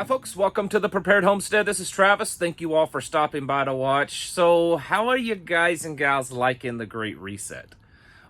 Hi folks, welcome to the Prepared Homestead. This is Travis. Thank you all for stopping by to watch. So how are you guys and gals liking the Great Reset?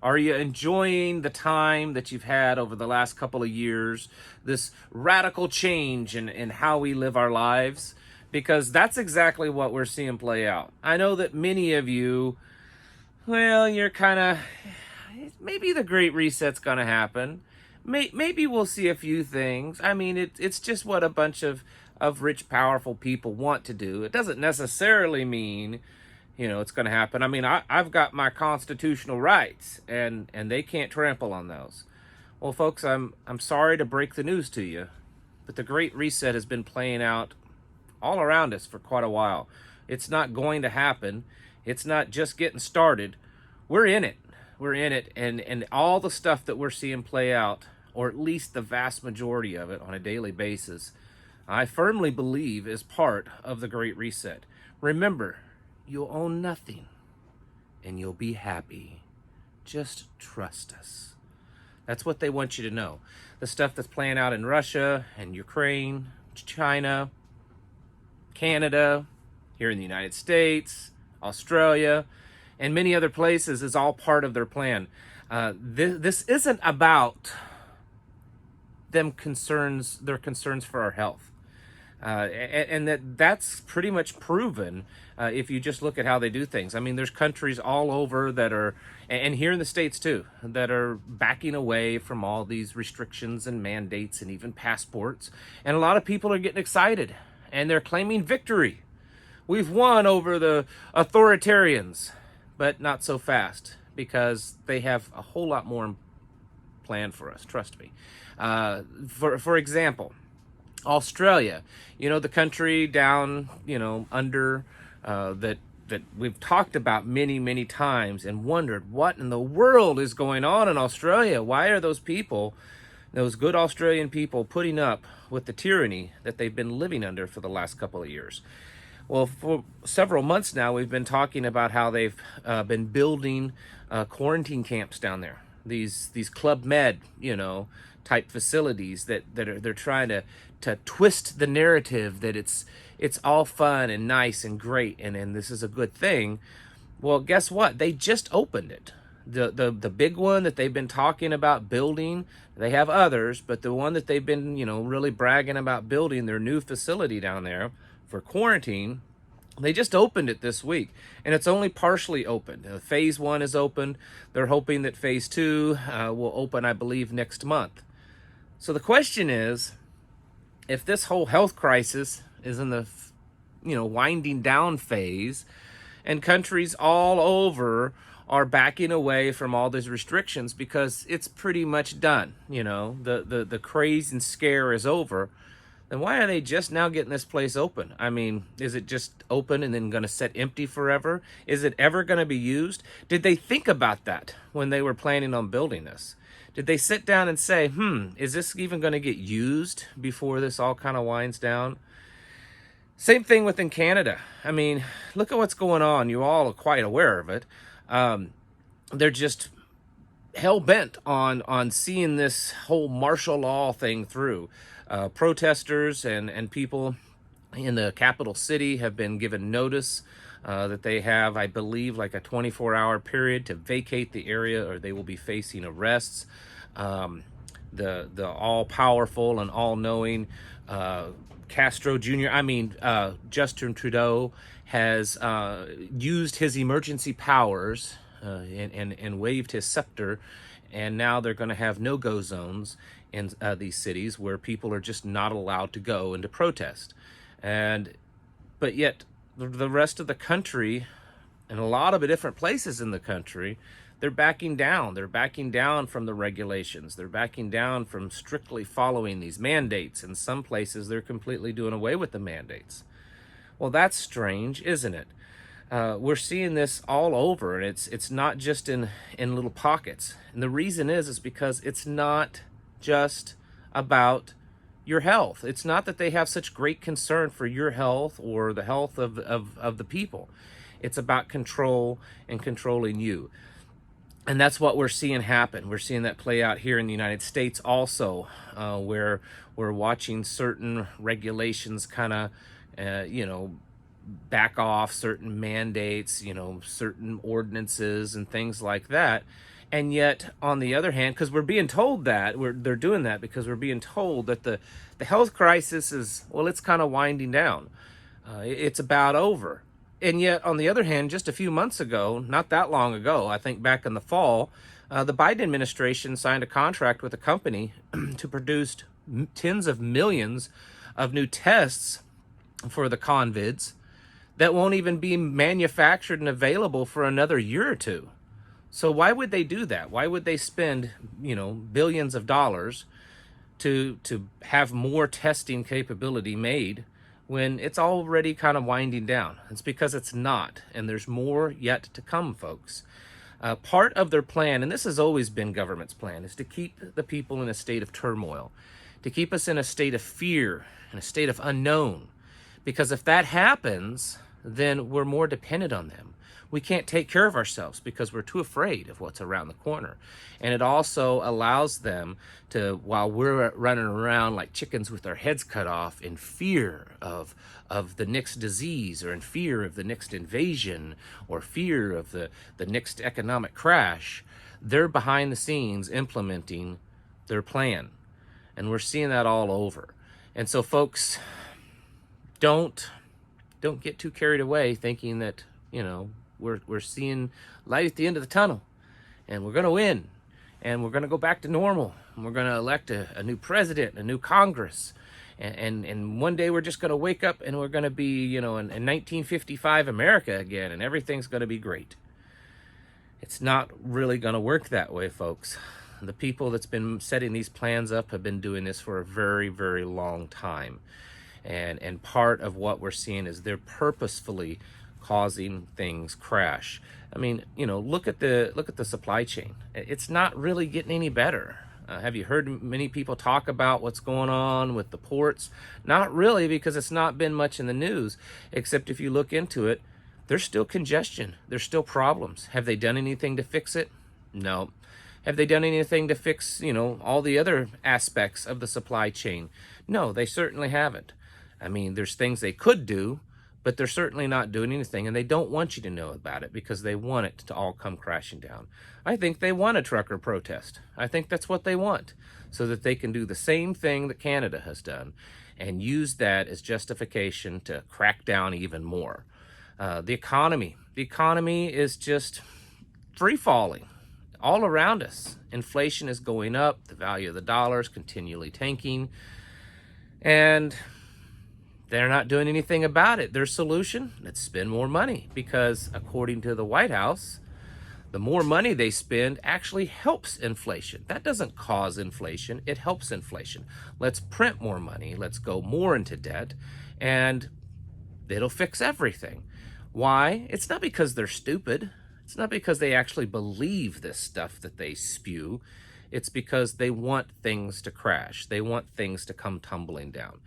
Are you enjoying the time that you've had over the last couple of years? This radical change in how we live our lives? Because that's exactly what we're seeing play out. I know that many of you, well, you're kind of, maybe the Great Reset's going to happen. Maybe we'll see a few things. I mean, it's just what a bunch of rich, powerful people want to do. It doesn't necessarily mean, it's going to happen. I mean, I've got my constitutional rights, and they can't trample on those. Well, folks, I'm sorry to break the news to you, but the Great Reset has been playing out all around us for quite a while. It's not going to happen. It's not just getting started. We're in it. We're in it, and all the stuff that we're seeing play out, or at least the vast majority of it on a daily basis, I firmly believe is part of the Great Reset. Remember, you'll own nothing, and you'll be happy. Just trust us. That's what they want you to know. The stuff that's playing out in Russia and Ukraine, China, Canada, here in the United States, Australia, and many other places is all part of their plan. This isn't about their concerns for our health. And that's pretty much proven if you just look at how they do things. I mean, there's countries all over that are, and here in the States too, that are backing away from all these restrictions and mandates and even passports. And a lot of people are getting excited and they're claiming victory. We've won over the authoritarians, but not so fast, because they have a whole lot more planned for us, trust me. For example, Australia, the country down, under that we've talked about many times and wondered what in the world is going on in Australia. Why are those people, those good Australian people, putting up with the tyranny that they've been living under for the last couple of years? Well, for several months now, we've been talking about how they've been building quarantine camps down there. These Club Med, type facilities they're trying to twist the narrative that it's all fun and nice and great and this is a good thing. Well, guess what? They just opened it. The big one that they've been talking about building, they have others, but the one that they've been, really bragging about building, their new facility down there for quarantine, they just opened it this week, and it's only partially open. Phase 1 is open. They're hoping that phase 2 will open, I believe, next month. So the question is, if this whole health crisis is in the, winding down phase, and countries all over are backing away from all these restrictions because it's pretty much done, the craze and scare is over, then why are they just now getting this place open? I mean, is it just open and then going to sit empty forever? Is it ever going to be used? Did they think about that when they were planning on building this? Did they sit down and say, is this even going to get used before this all kind of winds down? Same thing within Canada. I mean, look at what's going on. You all are quite aware of it. They're just hell-bent on seeing this whole martial law thing through. Protesters and people in the capital city have been given notice that they have, I believe, like a 24-hour period to vacate the area, or they will be facing arrests. The all-powerful and all-knowing Castro Jr., Justin Trudeau, has used his emergency powers and waved his scepter, and now they're going to have no-go zones in these cities where people are just not allowed to go and to protest. But yet the rest of the country, and a lot of the different places in the country, they're backing down. They're backing down from the regulations. They're backing down from strictly following these mandates. In some places, they're completely doing away with the mandates. Well, that's strange, isn't it? We're seeing this all over, and it's not just in little pockets. And the reason is because it's not just about your health. It's not that they have such great concern for your health or the health of the people. It's about control and controlling you. And that's what we're seeing happen. We're seeing that play out here in the United States also, where we're watching certain regulations kind of, back off, certain mandates, certain ordinances and things like that. And yet, on the other hand, because we're being told that, they're doing that because we're being told that the health crisis is, well, it's kind of winding down. It's about over. And yet, on the other hand, just a few months ago, not that long ago, I think back in the fall, the Biden administration signed a contract with a company to produce tens of millions of new tests for the convids that won't even be manufactured and available for another year or two. So why would they do that? Why would they spend, billions of dollars to have more testing capability made when it's already kind of winding down? It's because it's not, and there's more yet to come, folks. Part of their plan, and this has always been government's plan, is to keep the people in a state of turmoil, to keep us in a state of fear, in a state of unknown. Because if that happens, then we're more dependent on them. We can't take care of ourselves because we're too afraid of what's around the corner. And it also allows them to, while we're running around like chickens with our heads cut off in fear of the next disease, or in fear of the next invasion, or fear of the next economic crash, they're behind the scenes implementing their plan. And we're seeing that all over. And so, folks, don't get too carried away thinking that, we're seeing light at the end of the tunnel, and we're going to win, and we're going to go back to normal, and we're going to elect a new president, a new Congress, and one day we're just going to wake up and we're going to be, in 1955 America again, and everything's going to be great. It's not really going to work that way, folks. The people that's been setting these plans up have been doing this for a very, very long time. And part of what we're seeing is they're purposefully causing things crash. I mean, look at the supply chain. It's not really getting any better. Have you heard many people talk about what's going on with the ports? Not really, because it's not been much in the news, except if you look into it, there's still congestion. There's still problems. Have they done anything to fix it? No. Have they done anything to fix, all the other aspects of the supply chain? No, they certainly haven't. I mean, there's things they could do, but they're certainly not doing anything, and they don't want you to know about it because they want it to all come crashing down. I think they want a trucker protest. I think that's what they want, so that they can do the same thing that Canada has done and use that as justification to crack down even more. The economy is just free-falling all around us. Inflation is going up, the value of the dollar is continually tanking, and they're not doing anything about it. Their solution, let's spend more money, because according to the White House, the more money they spend actually helps inflation. That doesn't cause inflation, it helps inflation. Let's print more money, let's go more into debt, and it'll fix everything. Why? It's not because they're stupid. It's not because they actually believe this stuff that they spew. It's because they want things to crash. They want things to come tumbling down.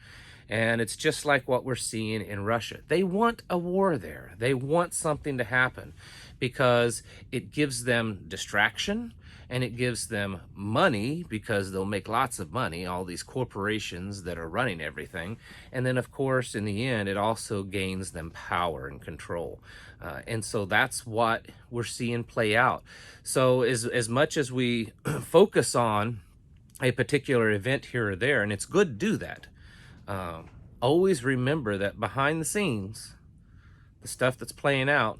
And it's just like what we're seeing in Russia. They want a war there. They want something to happen because it gives them distraction, and it gives them money because they'll make lots of money, all these corporations that are running everything. And then, of course, in the end, it also gains them power and control. And so that's what we're seeing play out. So as much as we focus on a particular event here or there, and it's good to do that, always remember that behind the scenes, the stuff that's playing out,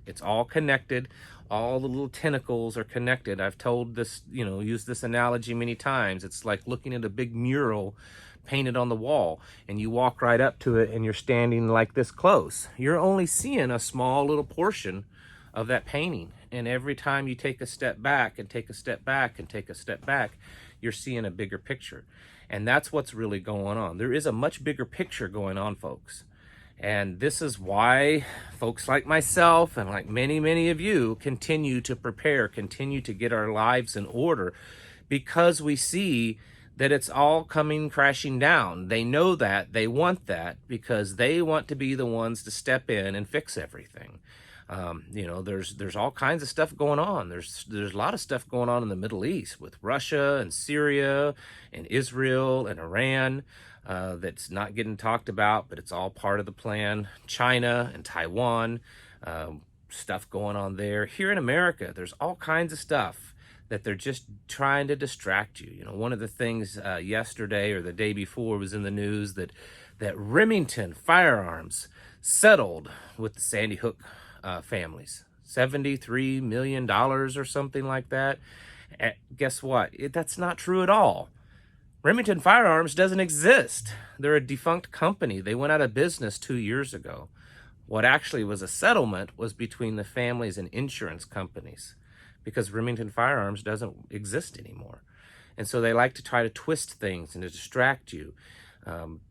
it's all connected. All the little tentacles are connected. I've told this, used this analogy many times. It's like looking at a big mural painted on the wall, and you walk right up to it and you're standing like this close. You're only seeing a small little portion of that painting. And every time you take a step back and take a step back and take a step back, you're seeing a bigger picture. And that's what's really going on. There is a much bigger picture going on, folks. And this is why folks like myself and like many, many of you continue to prepare, continue to get our lives in order, because we see that it's all coming crashing down. They know that, they want that, because they want to be the ones to step in and fix everything. There's all kinds of stuff going on. There's a lot of stuff going on in the Middle East with Russia and Syria and Israel and Iran, that's not getting talked about, but it's all part of the plan. China and Taiwan, stuff going on there. Here in America, there's all kinds of stuff that they're just trying to distract you. One of the things yesterday or the day before was in the news that Remington Firearms settled with the Sandy Hook families. $73 million or something like that. Guess what? That's not true at all. Remington Firearms doesn't exist. They're a defunct company. They went out of business 2 years ago. What actually was a settlement was between the families and insurance companies, because Remington Firearms doesn't exist anymore. And so they like to try to twist things and to distract you,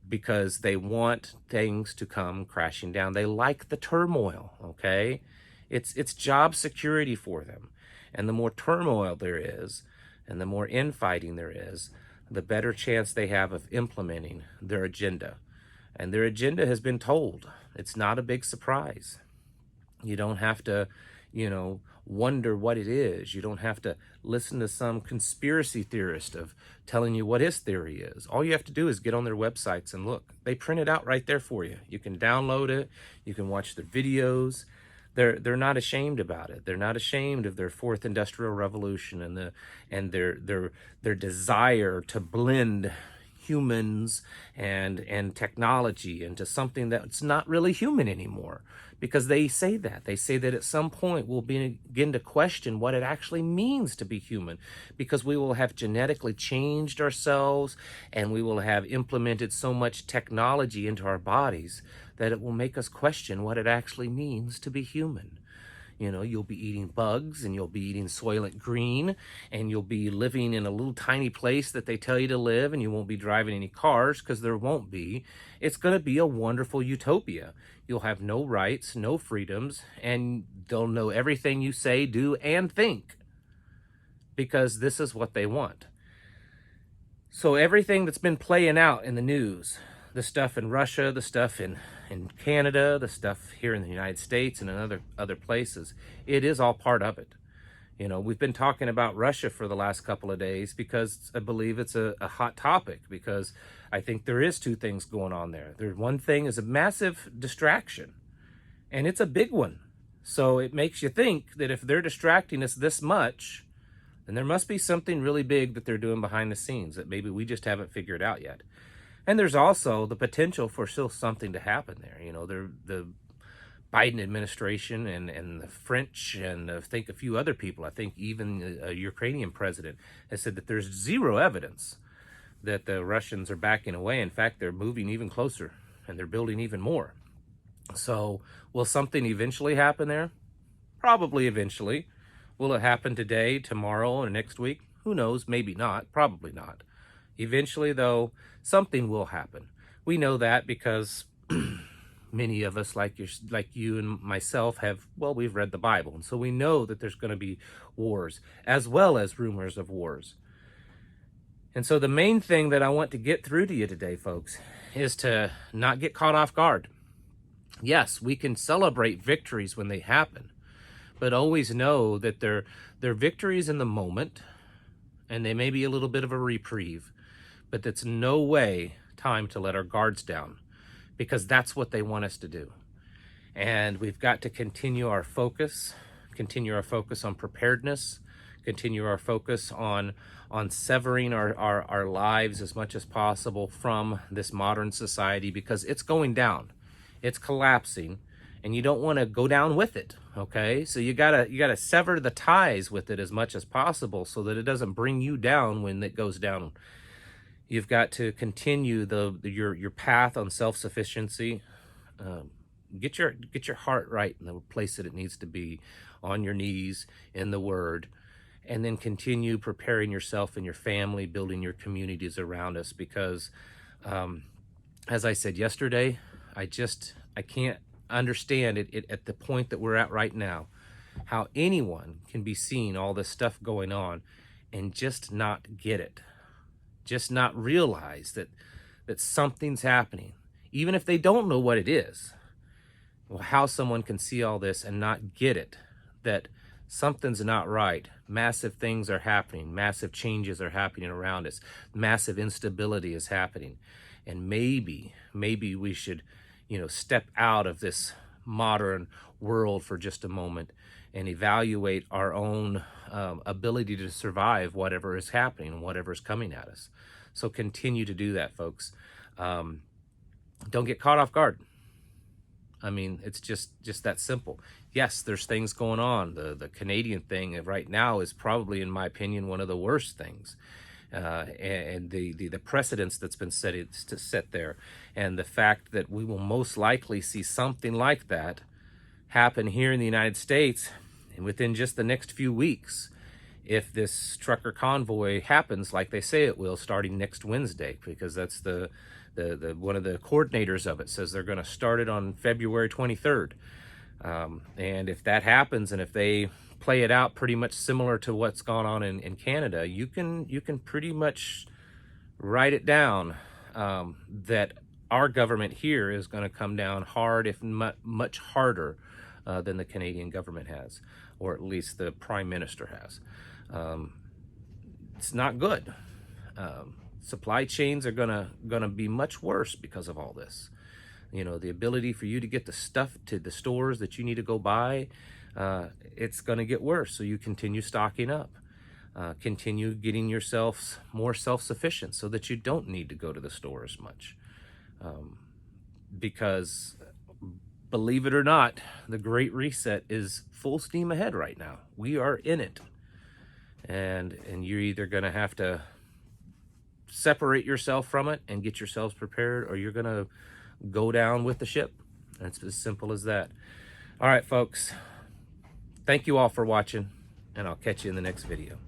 because they want things to come crashing down. They like the turmoil, okay? It's job security for them. And the more turmoil there is, and the more infighting there is, the better chance they have of implementing their agenda. And their agenda has been told. It's not a big surprise. You don't have to, wonder what it is. You don't have to listen to some conspiracy theorist of telling you what his theory is. All you have to do is get on their websites and look. They print it out right there for you. You can download it. You can watch their videos. They're not ashamed about it. They're not ashamed of their fourth industrial revolution and their desire to blend humans and technology into something that's not really human anymore. Because they say that at some point we'll begin to question what it actually means to be human, because we will have genetically changed ourselves and we will have implemented so much technology into our bodies that it will make us question what it actually means to be human. You'll be eating bugs and you'll be eating Soylent Green and you'll be living in a little tiny place that they tell you to live, and you won't be driving any cars because there won't be. It's going to be a wonderful utopia. You'll have no rights, no freedoms, and they'll know everything you say, do, and think, because this is what they want. So everything that's been playing out in the news, the stuff in Russia, the stuff in Canada, the stuff here in the United States and in other places, it is all part of it. We've been talking about Russia for the last couple of days because I believe it's a hot topic, because I think there is two things going on there. One thing is a massive distraction, and it's a big one. So it makes you think that if they're distracting us this much, then there must be something really big that they're doing behind the scenes that maybe we just haven't figured out yet. And there's also the potential for still something to happen there. The Biden administration and the French and I think a few other people, I think even a Ukrainian president, has said that there's zero evidence that the Russians are backing away. In fact, they're moving even closer and they're building even more. So will something eventually happen there? Probably eventually. Will it happen today, tomorrow, or next week? Who knows? Maybe not. Probably not. Eventually, though, something will happen. We know that because many of us, like you and myself, we've read the Bible. And so we know that there's going to be wars, as well as rumors of wars. And so the main thing that I want to get through to you today, folks, is to not get caught off guard. Yes, we can celebrate victories when they happen, but always know that they're victories in the moment, and they may be a little bit of a reprieve, but it's no way time to let our guards down, because that's what they want us to do. And we've got to continue our focus on preparedness, continue our focus on severing our lives as much as possible from this modern society, because it's going down, it's collapsing, and you don't want to go down with it. Okay, so you gotta sever the ties with it as much as possible so that it doesn't bring you down when it goes down. You've got to continue your path on self-sufficiency. Get your heart right in the place that it needs to be, on your knees in the Word, and then continue preparing yourself and your family, building your communities around us. Because, as I said yesterday, I can't understand it at the point that we're at right now, how anyone can be seeing all this stuff going on and just not get it, just not realize that something's happening, even if they don't know what it is. how someone can see all this and not get it, that something's not right. Massive things are happening. Massive changes are happening around us. Massive instability is happening. And maybe we should, step out of this modern world for just a moment and evaluate our own ability to survive whatever is happening, whatever is coming at us. So continue to do that, folks. Don't get caught off guard. I mean, it's just that simple. Yes, there's things going on. The Canadian thing right now is probably, in my opinion, one of the worst things. And the precedence that's been set there, and the fact that we will most likely see something like that happen here in the United States, and within just the next few weeks, if this trucker convoy happens like they say it will, starting next Wednesday, because that's the one of the coordinators of it says they're going to start it on February 23rd. And if that happens, and if they play it out pretty much similar to what's gone on in Canada, you can pretty much write it down, that our government here is going to come down hard, if much harder than the Canadian government has, or at least the Prime Minister has. It's not good. Supply chains are gonna be much worse because of all this. The ability for you to get the stuff to the stores that you need to go buy, it's gonna get worse. So you continue stocking up, continue getting yourselves more self-sufficient so that you don't need to go to the store as much. Because believe it or not, the Great Reset is full steam ahead right now. We are in it. And you're either gonna have to separate yourself from it and get yourselves prepared, or you're gonna go down with the ship. It's as simple as that. All right, folks, thank you all for watching, and I'll catch you in the next video.